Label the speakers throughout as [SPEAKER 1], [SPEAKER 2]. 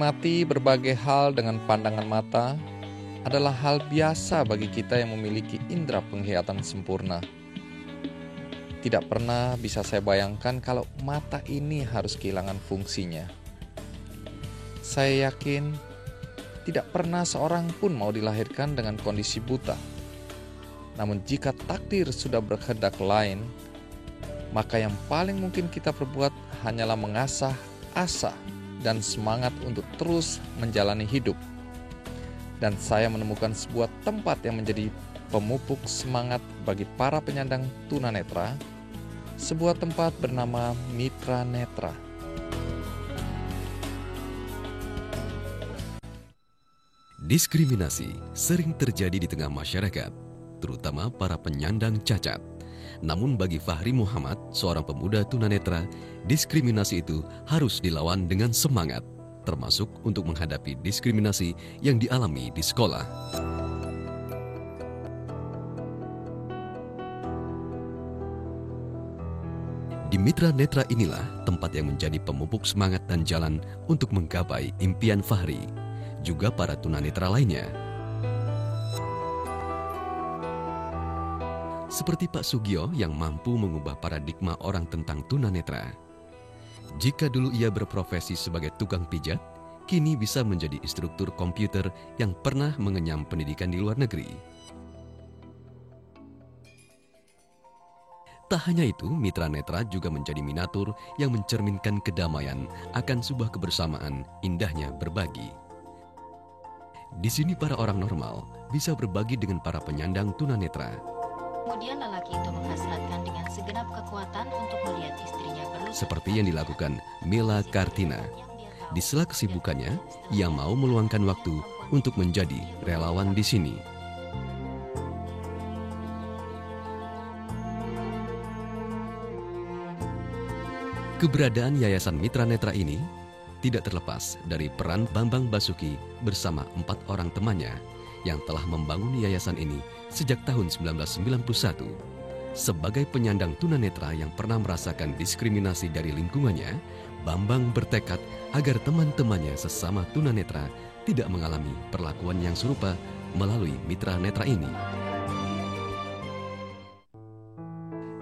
[SPEAKER 1] Menikmati berbagai hal dengan pandangan mata adalah hal biasa bagi kita yang memiliki indera penglihatan sempurna. Tidak pernah bisa saya bayangkan kalau mata ini harus kehilangan fungsinya. Saya yakin tidak pernah seorang pun mau dilahirkan dengan kondisi buta. Namun jika takdir sudah berkehendak lain, maka yang paling mungkin kita perbuat hanyalah mengasah asa dan semangat untuk terus menjalani hidup. Dan saya menemukan sebuah tempat yang menjadi pemupuk semangat bagi para penyandang tunanetra, sebuah tempat bernama Mitra Netra.
[SPEAKER 2] Diskriminasi sering terjadi di tengah masyarakat, terutama para penyandang cacat. Namun bagi Fahri Muhammad, seorang pemuda tunanetra, diskriminasi itu harus dilawan dengan semangat, termasuk untuk menghadapi diskriminasi yang dialami di sekolah. Di Mitra Netra inilah tempat yang menjadi pemupuk semangat dan jalan untuk menggapai impian Fahri, juga para tunanetra lainnya. Seperti Pak Sugio yang mampu mengubah paradigma orang tentang tunanetra. Jika dulu ia berprofesi sebagai tukang pijat, kini bisa menjadi instruktur komputer yang pernah mengenyam pendidikan di luar negeri. Tak hanya itu, Mitra Netra juga menjadi miniatur yang mencerminkan kedamaian akan sebuah kebersamaan, indahnya berbagi. Di sini para orang normal bisa berbagi dengan para penyandang tunanetra.
[SPEAKER 3] Kemudian lelaki itu menghasratkan dengan segenap kekuatan untuk melihat istrinya berlutut.
[SPEAKER 2] Seperti yang dilakukan Mela Kartina. Di sela kesibukannya, ia mau meluangkan waktu untuk menjadi relawan di sini. Keberadaan Yayasan Mitra Netra ini tidak terlepas dari peran Bambang Basuki bersama 4 orang temannya yang telah membangun yayasan ini sejak tahun 1991. Sebagai penyandang tunanetra yang pernah merasakan diskriminasi dari lingkungannya, Bambang bertekad agar teman-temannya sesama tunanetra tidak mengalami perlakuan yang serupa melalui Mitra Netra ini.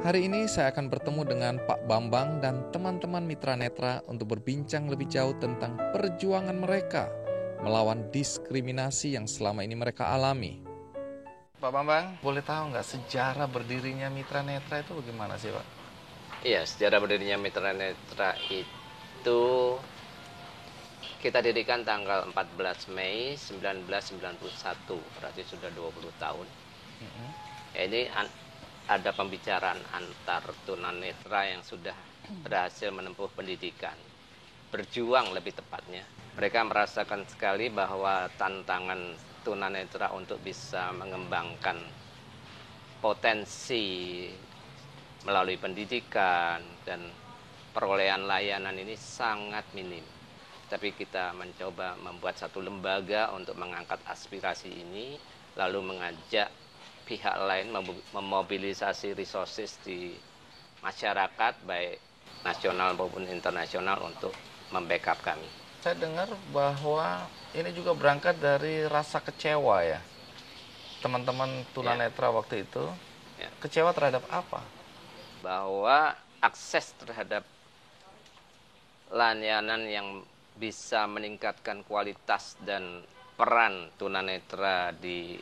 [SPEAKER 1] Hari ini saya akan bertemu dengan Pak Bambang dan teman-teman Mitra Netra untuk berbincang lebih jauh tentang perjuangan mereka melawan diskriminasi yang selama ini mereka alami. Pak Bambang, boleh tahu nggak sejarah berdirinya Mitra Netra itu bagaimana sih, Pak?
[SPEAKER 4] Iya, sejarah berdirinya Mitra Netra itu kita dirikan tanggal 14 Mei 1991, berarti sudah 20 tahun. Ini ada pembicaraan antar tunanetra yang sudah berhasil menempuh pendidikan, berjuang lebih tepatnya. Mereka merasakan sekali bahwa tantangan tunanetra untuk bisa mengembangkan potensi melalui pendidikan dan perolehan layanan ini sangat minim. Tapi kita mencoba membuat satu lembaga untuk mengangkat aspirasi ini, lalu mengajak pihak lain memobilisasi resources di masyarakat, baik nasional maupun internasional, untuk membackup kami.
[SPEAKER 1] Saya dengar bahwa ini juga berangkat dari rasa kecewa ya. Teman-teman tunanetra waktu itu kecewa terhadap apa?
[SPEAKER 4] Bahwa akses terhadap layanan yang bisa meningkatkan kualitas dan peran tunanetra di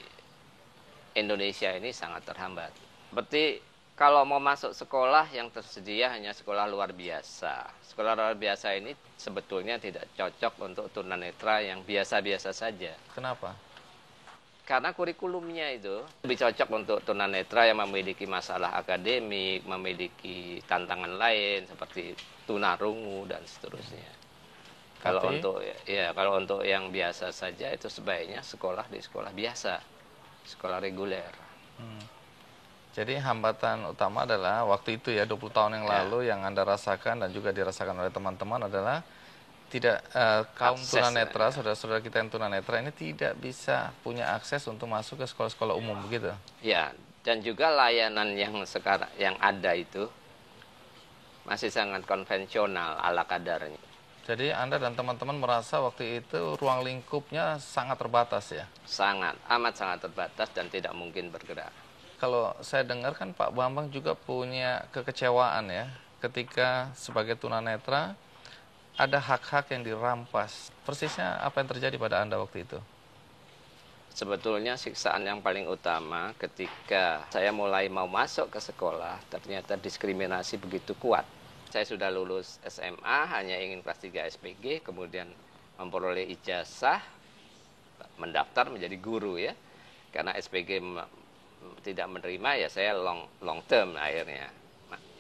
[SPEAKER 4] Indonesia ini sangat terhambat. Seperti kalau mau masuk sekolah yang tersedia hanya sekolah luar biasa. Sekolah luar biasa ini sebetulnya tidak cocok untuk tunanetra yang biasa-biasa saja.
[SPEAKER 1] Kenapa?
[SPEAKER 4] Karena kurikulumnya itu lebih cocok untuk tunanetra yang memiliki masalah akademik, memiliki tantangan lain seperti tunarungu dan seterusnya. Kalau untuk yang biasa saja itu sebaiknya sekolah di sekolah biasa, sekolah reguler.
[SPEAKER 1] Jadi hambatan utama adalah waktu itu ya 20 tahun yang lalu yang Anda rasakan dan juga dirasakan oleh teman-teman adalah tidak kaum tunanetra, saudara-saudara kita yang tunanetra ini tidak bisa punya akses untuk masuk ke sekolah-sekolah umum begitu.
[SPEAKER 4] Ya, dan juga layanan yang sekarang yang ada itu masih sangat konvensional ala kadarnya.
[SPEAKER 1] Jadi Anda dan teman-teman merasa waktu itu ruang lingkupnya sangat terbatas ya?
[SPEAKER 4] Amat sangat terbatas dan tidak mungkin bergerak.
[SPEAKER 1] Kalau saya dengar kan Pak Bambang juga punya kekecewaan ya, ketika sebagai tunanetra ada hak-hak yang dirampas. Persisnya apa yang terjadi pada Anda waktu itu?
[SPEAKER 4] Sebetulnya siksaan yang paling utama ketika saya mulai mau masuk ke sekolah, ternyata diskriminasi begitu kuat. Saya sudah lulus SMA, hanya ingin kelas 3 SPG, kemudian memperoleh ijazah, mendaftar menjadi guru ya. Karena SPG tidak menerima, ya saya long term akhirnya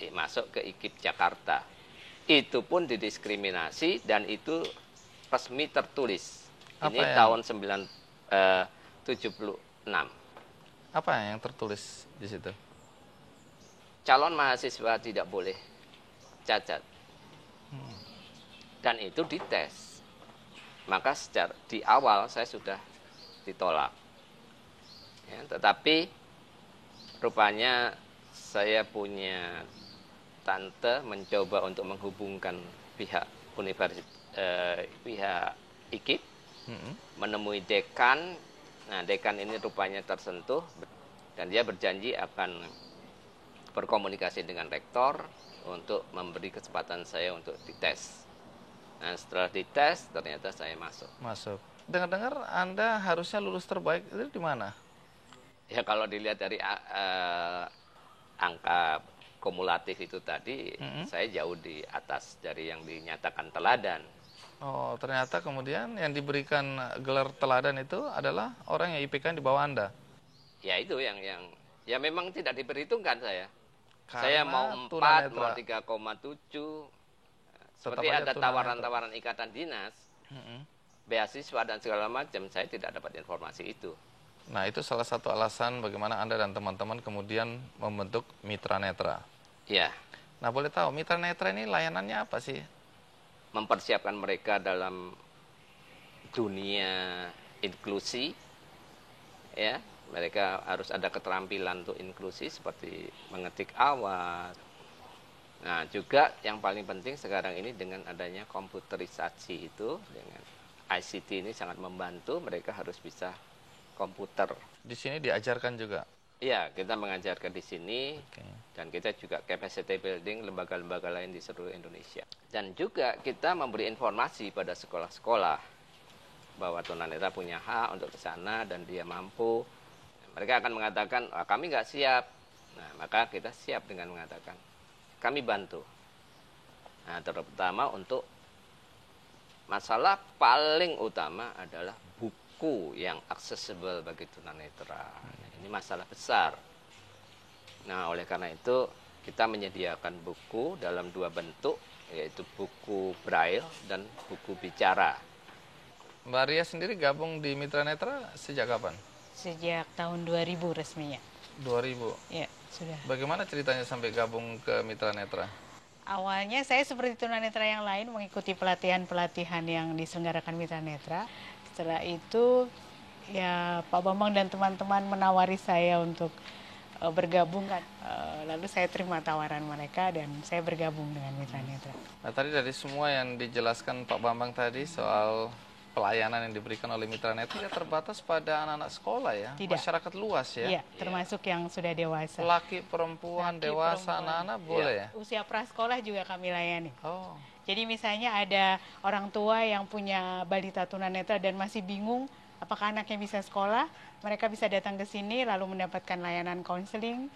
[SPEAKER 4] masuk ke IKIP Jakarta. Itu pun didiskriminasi dan itu resmi tertulis. Ini tahun 76.
[SPEAKER 1] Apa yang tertulis di situ?
[SPEAKER 4] Calon mahasiswa tidak boleh cacat. Dan itu dites. Maka di awal saya sudah ditolak. Ya, tetapi rupanya saya punya tante mencoba untuk menghubungkan pihak pihak IKIP, menemui dekan. Nah, dekan ini rupanya tersentuh dan dia berjanji akan berkomunikasi dengan rektor untuk memberi kesempatan saya untuk dites. Nah, setelah dites ternyata saya masuk.
[SPEAKER 1] Dengar-dengar Anda harusnya lulus terbaik, itu di mana?
[SPEAKER 4] Ya kalau dilihat dari angka kumulatif itu tadi, saya jauh di atas dari yang dinyatakan teladan.
[SPEAKER 1] Oh, ternyata kemudian yang diberikan gelar teladan itu adalah orang yang IPK di bawah Anda.
[SPEAKER 4] Ya itu yang ya memang tidak diperhitungkan saya.
[SPEAKER 1] Karena
[SPEAKER 4] Saya mau 4, mau 3,7. Seperti ada
[SPEAKER 1] tunanetra.
[SPEAKER 4] tawaran-tawaran ikatan dinas, beasiswa dan segala macam, saya tidak dapat informasi itu.
[SPEAKER 1] Nah, itu salah satu alasan bagaimana Anda dan teman-teman kemudian membentuk Mitra Netra.
[SPEAKER 4] Ya,
[SPEAKER 1] Nah, boleh tahu Mitra Netra ini layanannya apa sih?
[SPEAKER 4] mempersiapkan mereka dalam dunia inklusi, ya. Mereka harus ada keterampilan untuk inklusi seperti mengetik awal. Nah, juga yang paling penting sekarang ini dengan adanya komputerisasi itu, dengan ICT ini sangat membantu, mereka harus bisa komputer.
[SPEAKER 1] Di sini diajarkan juga.
[SPEAKER 4] Iya, kita mengajarkan di sini,
[SPEAKER 1] Oke.
[SPEAKER 4] dan kita juga capacity building lembaga-lembaga lain di seluruh Indonesia. Dan juga kita memberi informasi pada sekolah-sekolah bahwa tunanetra punya hak untuk ke sana dan dia mampu. Mereka akan mengatakan, kami nggak siap. Nah, maka kita siap dengan mengatakan, kami bantu. Nah, terutama untuk masalah paling utama adalah buku yang accessible bagi tunanetra. Nah, ini masalah besar. Nah, oleh karena itu kita menyediakan buku dalam 2 bentuk, yaitu buku braille dan buku bicara.
[SPEAKER 1] Mbak Ria sendiri gabung di Mitra Netra sejak kapan?
[SPEAKER 5] Sejak tahun 2000 resminya.
[SPEAKER 1] 2000.
[SPEAKER 5] Ya, sudah.
[SPEAKER 1] Bagaimana ceritanya sampai gabung ke Mitra Netra?
[SPEAKER 5] Awalnya saya seperti tunanetra yang lain mengikuti pelatihan-pelatihan yang diselenggarakan Mitra Netra. Setelah itu ya Pak Bambang dan teman-teman menawari saya untuk bergabung kan. Lalu saya terima tawaran mereka dan saya bergabung dengan Mitra Netra.
[SPEAKER 1] Nah, tadi dari semua yang dijelaskan Pak Bambang tadi soal pelayanan yang diberikan oleh Mitra Netra tidak terbatas pada anak-anak sekolah ya,
[SPEAKER 5] Tidak.
[SPEAKER 1] masyarakat luas ya.
[SPEAKER 5] Iya, termasuk yang sudah dewasa.
[SPEAKER 1] Laki, perempuan,
[SPEAKER 5] Laki,
[SPEAKER 1] dewasa,
[SPEAKER 5] perempuan.
[SPEAKER 1] anak-anak boleh ya?
[SPEAKER 5] Usia prasekolah juga kami layani.
[SPEAKER 1] Oh,
[SPEAKER 5] Jadi misalnya ada orang tua yang punya balita tunanetra dan masih bingung apakah anaknya bisa sekolah, mereka bisa datang ke sini lalu mendapatkan layanan konseling.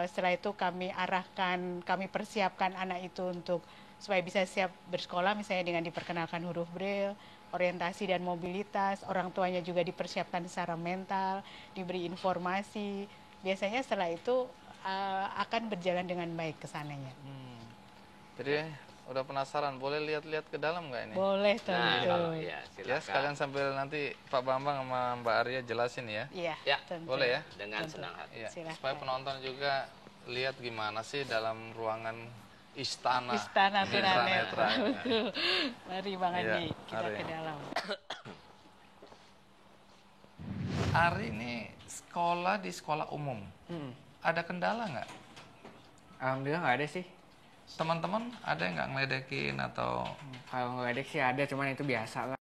[SPEAKER 5] Setelah itu kami arahkan, kami persiapkan anak itu untuk supaya bisa siap bersekolah, misalnya dengan diperkenalkan huruf braille, orientasi dan mobilitas, orang tuanya juga dipersiapkan secara mental, diberi informasi. Biasanya setelah itu akan berjalan dengan baik kesananya.
[SPEAKER 1] jadi udah penasaran, boleh lihat-lihat ke dalam nggak ini?
[SPEAKER 5] Boleh
[SPEAKER 4] Nah,
[SPEAKER 5] tentu.
[SPEAKER 4] kalau ya silakan.
[SPEAKER 1] Ya, sekalian sambil nanti Pak Bambang sama Mbak Arya jelasin ya.
[SPEAKER 5] Iya,
[SPEAKER 4] Ya,
[SPEAKER 5] tentu.
[SPEAKER 1] Boleh ya?
[SPEAKER 4] dengan
[SPEAKER 5] Tentu.
[SPEAKER 4] senang hati.
[SPEAKER 1] Iya,
[SPEAKER 5] Silakan.
[SPEAKER 1] supaya penonton juga lihat gimana sih dalam ruangan istana.
[SPEAKER 5] Istana
[SPEAKER 1] Mitra
[SPEAKER 5] tunanetra.
[SPEAKER 1] Netra.
[SPEAKER 5] Betul. Mari Bang
[SPEAKER 1] Iya,
[SPEAKER 5] Andi, kita
[SPEAKER 1] mari.
[SPEAKER 5] ke dalam.
[SPEAKER 1] Ari ini sekolah di sekolah umum. Ada kendala nggak?
[SPEAKER 6] Alhamdulillah nggak ada sih.
[SPEAKER 1] Teman-teman ada yang nggak ngeledekin atau
[SPEAKER 6] Kalau ngeledek sih ada, cuman itu biasa lah.